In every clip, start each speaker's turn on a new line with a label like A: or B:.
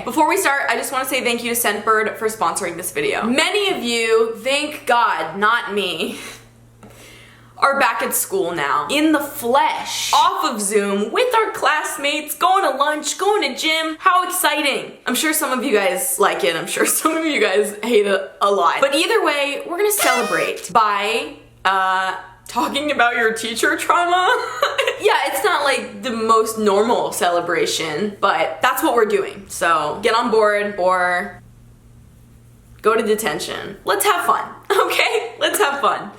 A: Okay, before we start, I just want to say thank you to Scentbird for sponsoring this video. Many of you, thank God, not me, are back at school now, in the flesh, off of Zoom, with our classmates, going to lunch, going to gym. How exciting. I'm sure some of you guys like it. I'm sure some of you guys hate it a lot. But either way, we're gonna celebrate by, talking about your teacher trauma. Yeah, it's not like the most normal celebration, but that's what we're doing. So get on board or go to detention. Let's have fun, okay? Let's have fun.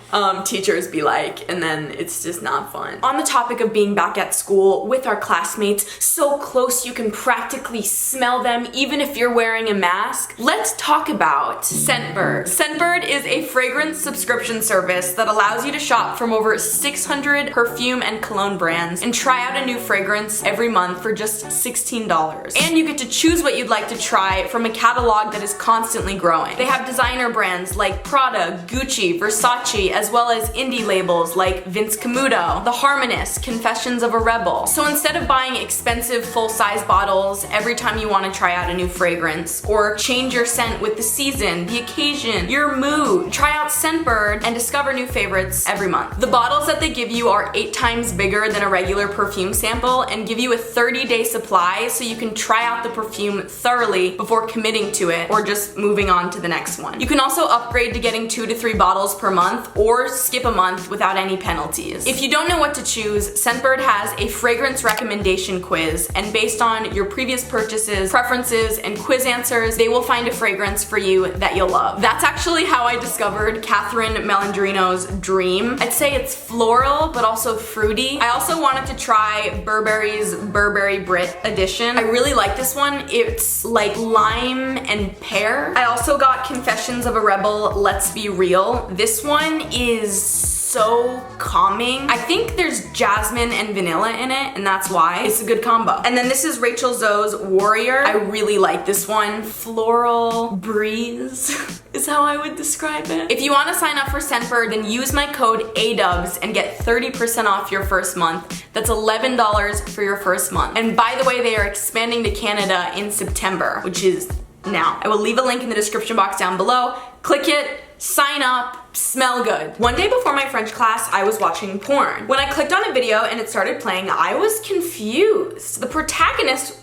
A: Teachers be like, and then it's just not fun. On the topic of being back at school with our classmates, so close you can practically smell them even if you're wearing a mask, let's talk about Scentbird. Scentbird is a fragrance subscription service that allows you to shop from over 600 perfume and cologne brands and try out a new fragrance every month for just $16. And you get to choose what you'd like to try from a catalog that is constantly growing. They have designer brands like Prada, Gucci, Versace, as well as indie labels like Vince Camuto, The Harmonist, Confessions of a Rebel. So instead of buying expensive full-size bottles every time you want to try out a new fragrance, or change your scent with the season, the occasion, your mood, try out Scentbird and discover new favorites every month. The bottles that they give you are 8 times bigger than a regular perfume sample and give you a 30-day supply so you can try out the perfume thoroughly before committing to it or just moving on to the next one. You can also upgrade to getting 2 to 3 bottles per month or skip a month without any penalties. If you don't know what to choose, Scentbird has a fragrance recommendation quiz, and based on your previous purchases, preferences, and quiz answers, they will find a fragrance for you that you'll love. That's actually how I discovered Catherine Melandrino's Dream. I'd say it's floral, but also fruity. I also wanted to try Burberry's Burberry Brit edition. I really like this one. It's like lime and pear. I also got Confessions of a Rebel, Let's Be Real. This one is so calming. I think there's jasmine and vanilla in it, and that's why it's a good combo. And then this is Rachel Zoe's Warrior. I really like this one. Floral breeze is how I would describe it. If you want to sign up for Scentbird, then use my code Ayydubs and get 30% off your first month. That's $11 for your first month. And by the way, they are expanding to Canada in September, which is now. I will leave a link in the description box down below. Click it, sign up, smell good. One day before my French class, I was watching porn. When I clicked on a video and it started playing, I was confused. The protagonist...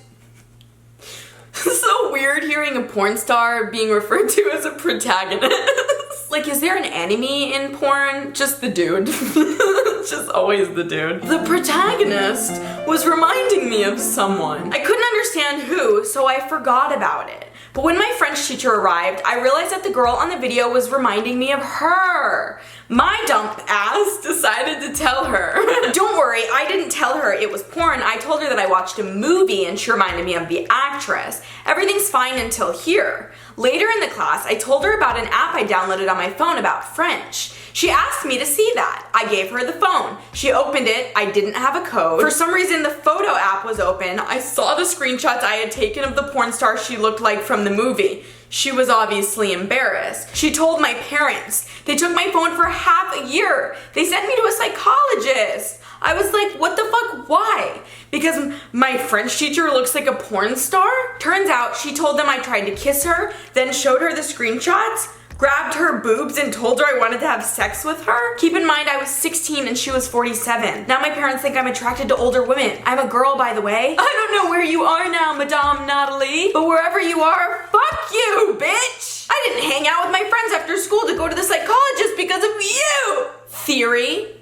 A: It's so weird hearing a porn star being referred to as a protagonist. Like, is there an enemy in porn? Just the dude. It's just always the dude. The protagonist was reminding me of someone. I couldn't understand who, so I forgot about it. But when my French teacher arrived, I realized that the girl on the video was reminding me of her. My dumb ass decided to tell her. Don't worry, I didn't tell her it was porn. I told her that I watched a movie and she reminded me of the actress. Everything's fine until here. Later in the class, I told her about an app I downloaded on my phone about French. She asked me to see that. I gave her the phone. She opened it. I didn't have a code. For some reason, the photo app was open. I saw the screenshots I had taken of the porn star she looked like from the movie. She was obviously embarrassed. She told my parents. They took my phone for half a year. They sent me to a psychologist. I was like, what the fuck, why? Because my French teacher looks like a porn star? Turns out she told them I tried to kiss her, then showed her the screenshots, grabbed her boobs and told her I wanted to have sex with her. Keep in mind I was 16 and she was 47. Now my parents think I'm attracted to older women. I'm a girl, by the way. I don't know where you are now, Madame Natalie, but wherever you are, fuck you, bitch! I didn't hang out with my friends after school to go to the psychologist because of you! Theory.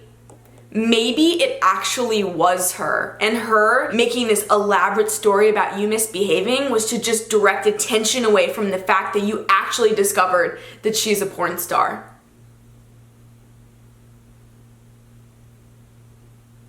A: Maybe it actually was her, and her making this elaborate story about you misbehaving was to just direct attention away from the fact that you actually discovered that she's a porn star.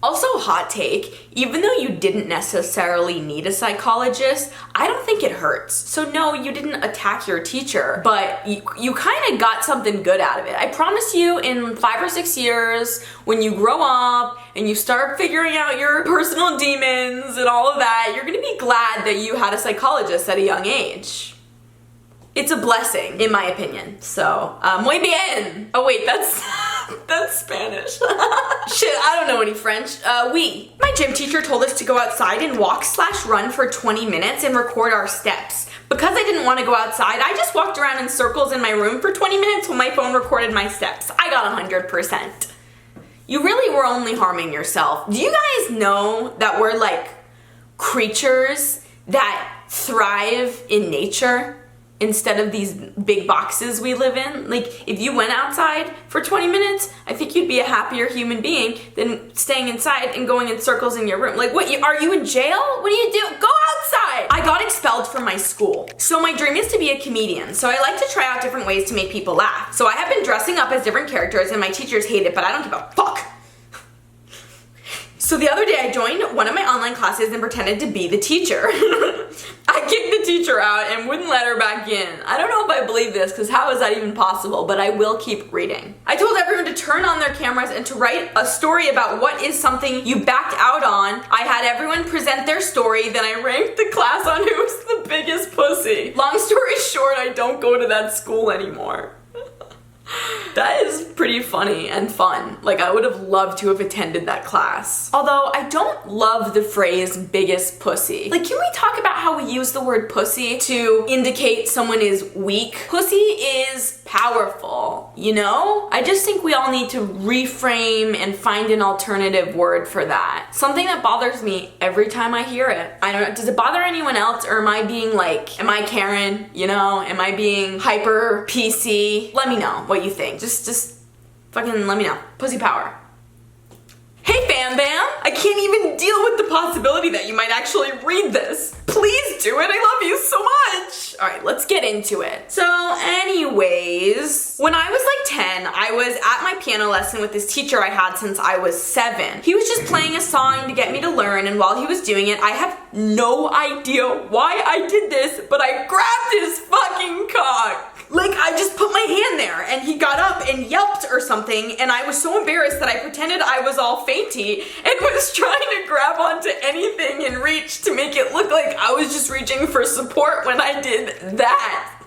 A: Also, hot take, even though you didn't necessarily need a psychologist, I don't think it hurts. So no, you didn't attack your teacher, but you kind of got something good out of it. I promise you, in 5 or 6 years, when you grow up and you start figuring out your personal demons and all of that, you're gonna be glad that you had a psychologist at a young age. It's a blessing, in my opinion. So, muy bien. Oh wait, that's Spanish. Shit, I don't know any French. Oui. My gym teacher told us to go outside and walk/run for 20 minutes and record our steps. Because I didn't want to go outside, I just walked around in circles in my room for 20 minutes while my phone recorded my steps. I got 100%. You really were only harming yourself. Do you guys know that we're like creatures that thrive in nature instead of these big boxes we live in? Like, if you went outside for 20 minutes, I think you'd be a happier human being than staying inside and going in circles in your room. Like, what, are you in jail? What do you do? Go outside! I got expelled from my school. So my dream is to be a comedian. So I like to try out different ways to make people laugh. So I have been dressing up as different characters and my teachers hate it, but I don't give a fuck. So the other day I joined one of my online classes and pretended to be the teacher. I kicked the teacher out and wouldn't let her back in. I don't know if I believe this, because how is that even possible, but I will keep reading. I told everyone to turn on their cameras and to write a story about what is something you backed out on. I had everyone present their story, then I ranked the class on who was the biggest pussy. Long story short, I don't go to that school anymore. That is pretty funny and fun. Like, I would have loved to have attended that class. Although, I don't love the phrase biggest pussy. Like, can we talk about how we use the word pussy to indicate someone is weak? Pussy is powerful, you know? I just think we all need to reframe and find an alternative word for that. Something that bothers me every time I hear it. I don't know, does it bother anyone else, or am I being like, am I Karen, you know? Am I being hyper PC? Let me know what you think. Just fucking let me know. Pussy power. Hey Bam Bam! I can't even deal with the possibility that you might actually read this. Please do it, I love you so much! Alright, let's get into it. So anyways, when I was like 10, I was at my piano lesson with this teacher I had since I was 7. He was just playing a song to get me to learn, and while he was doing it, I have no idea why I did this, but I grabbed his fucking cock. Like, I just put my hand there and he got up and yelped or something, and I was so embarrassed that I pretended I was all fainty and was trying to grab onto anything in reach to make it look like I was just reaching for support when I did that.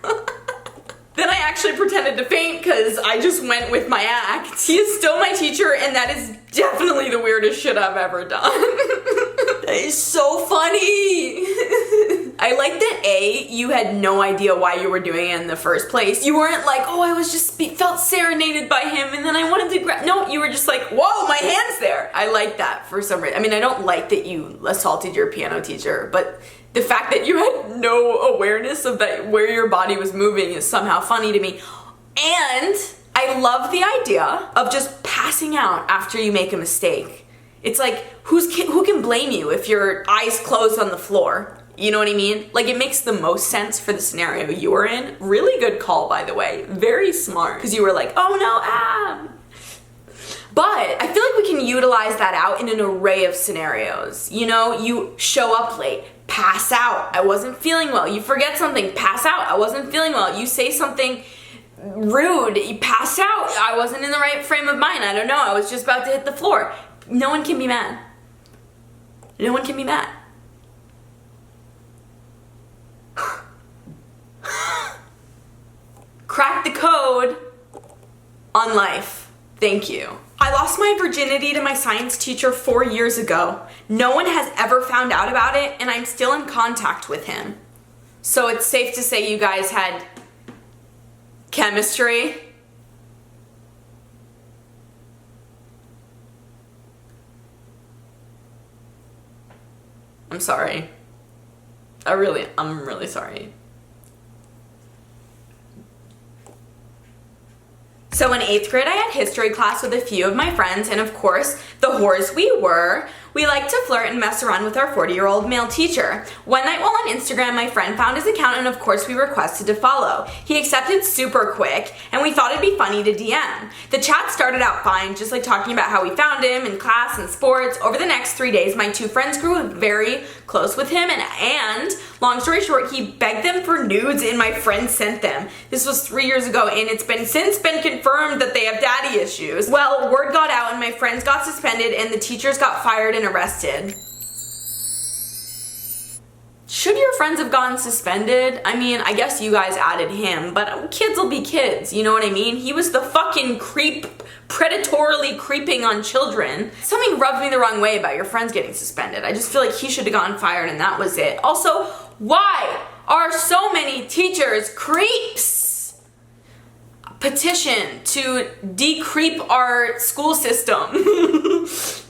A: Then I actually pretended to faint because I just went with my act. He is still my teacher, and that is definitely the weirdest shit I've ever done. That is so funny. I like that you had no idea why you were doing it in the first place. You weren't like, oh, I was just felt serenaded by him and then I wanted to grab. No, you were just like, whoa, my hand's there. I like that for some reason. I mean, I don't like that you assaulted your piano teacher, but the fact that you had no awareness of that, where your body was moving, is somehow funny to me. And I love the idea of just passing out after you make a mistake. It's like, who can blame you if your eyes closed on the floor? You know what I mean? Like, it makes the most sense for the scenario you were in. Really good call, by the way. Very smart. Because you were like, oh no, But I feel like we can utilize that out in an array of scenarios. You know, you show up late, pass out, I wasn't feeling well. You forget something, pass out, I wasn't feeling well. You say something rude, you pass out, I wasn't in the right frame of mind. I don't know, I was just about to hit the floor. No one can be mad. No one can be mad. Crack the code on life. Thank you. I lost my virginity to my science teacher 4 years ago. No one has ever found out about it, and I'm still in contact with him. So it's safe to say you guys had chemistry? I'm sorry. I'm really sorry. So in 8th grade, I had history class with a few of my friends, and of course, the whores we were, we liked to flirt and mess around with our 40-year-old male teacher. One night while on Instagram, my friend found his account, and of course we requested to follow. He accepted super quick, and we thought it'd be funny to DM. The chat started out fine, just like talking about how we found him in class and sports. Over the next 3 days, my 2 friends grew very close with him, and long story short, he begged them for nudes, and my friend sent them. This was 3 years ago, and it's since been confirmed that they have daddy issues. Well, word got out, and my friends got suspended, and the teachers got fired and arrested. Should your friends have gotten suspended? I mean, I guess you guys added him, but kids will be kids, you know what I mean? He was the fucking creep, predatorily creeping on children. Something rubbed me the wrong way about your friends getting suspended. I just feel like he should have gotten fired and that was it. Also, why are so many teachers creeps. Petition to decreep our school system.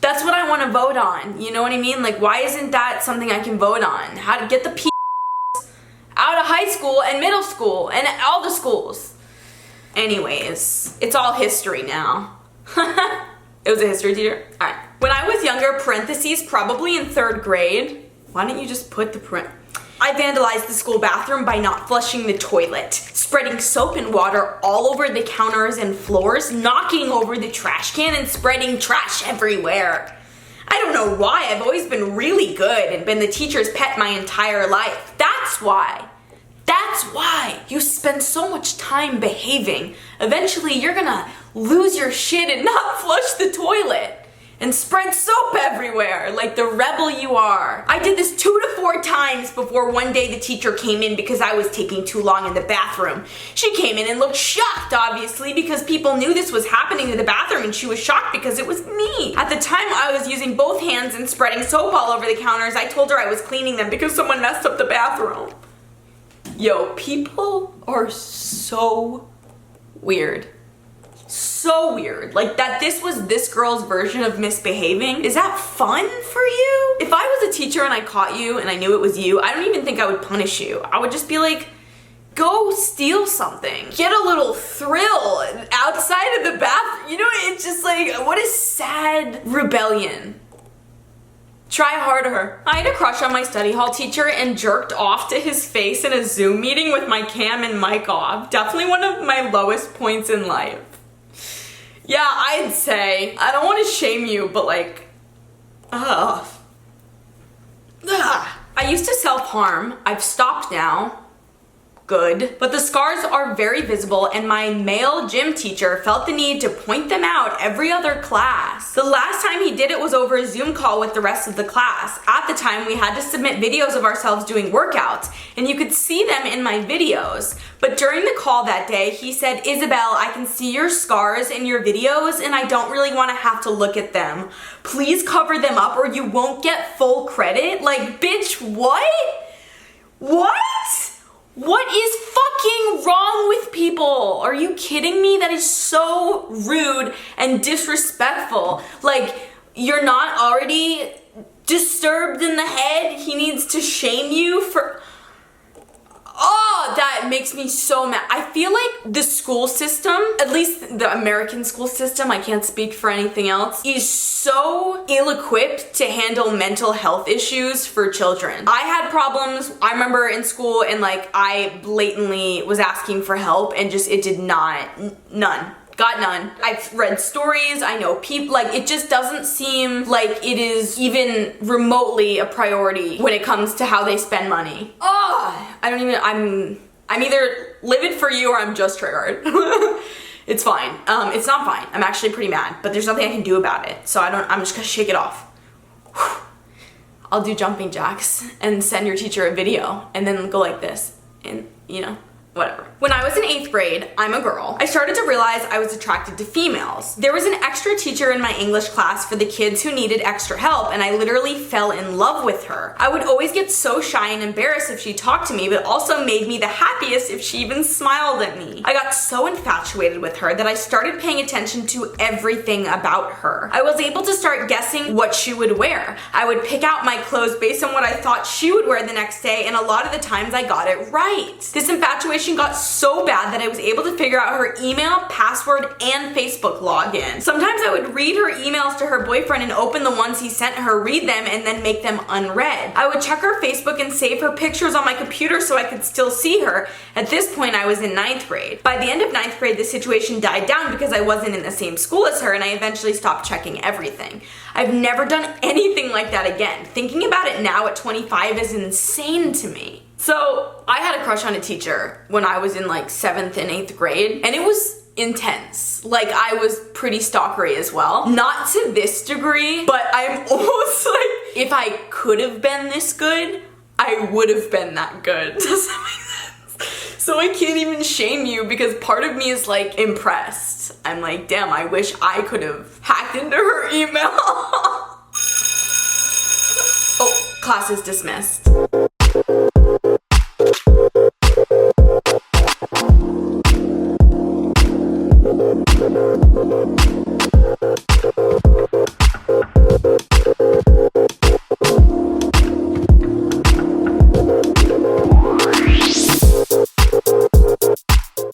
A: That's what I want to vote on. You know what I mean? Like, why isn't that something I can vote on? How to get the out of high school and middle school and all the schools. Anyways, it's all history now. It was a history teacher? Alright. When I was younger, parentheses, probably in 3rd grade. Why don't you just put the I vandalized the school bathroom by not flushing the toilet, spreading soap and water all over the counters and floors, knocking over the trash can, and spreading trash everywhere. I don't know why, I've always been really good and been the teacher's pet my entire life. That's why. That's why you spend so much time behaving. Eventually you're gonna lose your shit and not flush the toilet and spread soap everywhere like the rebel you are. I did this 2 to 4 times before one day the teacher came in because I was taking too long in the bathroom. She came in and looked shocked, obviously, because people knew this was happening in the bathroom, and she was shocked because it was me. At the time, I was using both hands and spreading soap all over the counters. I told her I was cleaning them because someone messed up the bathroom. Yo, people are so weird. So weird. Like, that this was this girl's version of misbehaving. Is that fun for you? If I was a teacher and I caught you and I knew it was you, I don't even think I would punish you. I would just be like, go steal something. Get a little thrill outside of the bathroom. You know, it's just like, what a sad rebellion. Try harder. I had a crush on my study hall teacher and jerked off to his face in a Zoom meeting with my cam and mic off. Definitely one of my lowest points in life. Yeah, I'd say. I don't want to shame you, but like, I used to self-harm. I've stopped now. Good. But the scars are very visible, and my male gym teacher felt the need to point them out every other class. The last time he did it was over a Zoom call with the rest of the class. At the time, we had to submit videos of ourselves doing workouts, and you could see them in my videos. But during the call that day, he said, Isabel, I can see your scars in your videos, and I don't really want to have to look at them. Please cover them up or you won't get full credit. Like, bitch, what? What? What is fucking wrong with people? Are you kidding me? That is so rude and disrespectful. Like, you're not already disturbed in the head? He needs to shame you for... Oh, that makes me so mad. I feel like the school system, at least the American school system, I can't speak for anything else, is so ill-equipped to handle mental health issues for children. I had problems, I remember in school, and like I blatantly was asking for help and just it did not, none. Got none. I've read stories, I know people, like it just doesn't seem like it is even remotely a priority when it comes to how they spend money. Oh, I don't even, I'm either livid for you or I'm just triggered. It's fine. It's not fine. I'm actually pretty mad, but there's nothing I can do about it. So I'm just gonna shake it off. I'll do jumping jacks and send your teacher a video and then go like this and, you know, whatever. When I was in 8th grade, I'm a girl, I started to realize I was attracted to females. There was an extra teacher in my English class for the kids who needed extra help, and I literally fell in love with her. I would always get so shy and embarrassed if she talked to me, but also made me the happiest if she even smiled at me. I got so infatuated with her that I started paying attention to everything about her. I was able to start guessing what she would wear. I would pick out my clothes based on what I thought she would wear the next day, and a lot of the times I got it right. This infatuation got so bad that I was able to figure out her email, password, and Facebook login. Sometimes I would read her emails to her boyfriend and open the ones he sent her, read them, and then make them unread. I would check her Facebook and save her pictures on my computer so I could still see her. At this point, I was in 9th grade. By the end of 9th grade, the situation died down because I wasn't in the same school as her, and I eventually stopped checking everything. I've never done anything like that again. Thinking about it now at 25 is insane to me. So I had a crush on a teacher when I was in like 7th and 8th grade, and it was intense. Like, I was pretty stalkery as well. Not to this degree, but I'm almost like, if I could have been this good, I would have been that good. Does that make sense? So I can't even shame you because part of me is like impressed. I'm like, damn, I wish I could have hacked into her email. Oh, class is dismissed.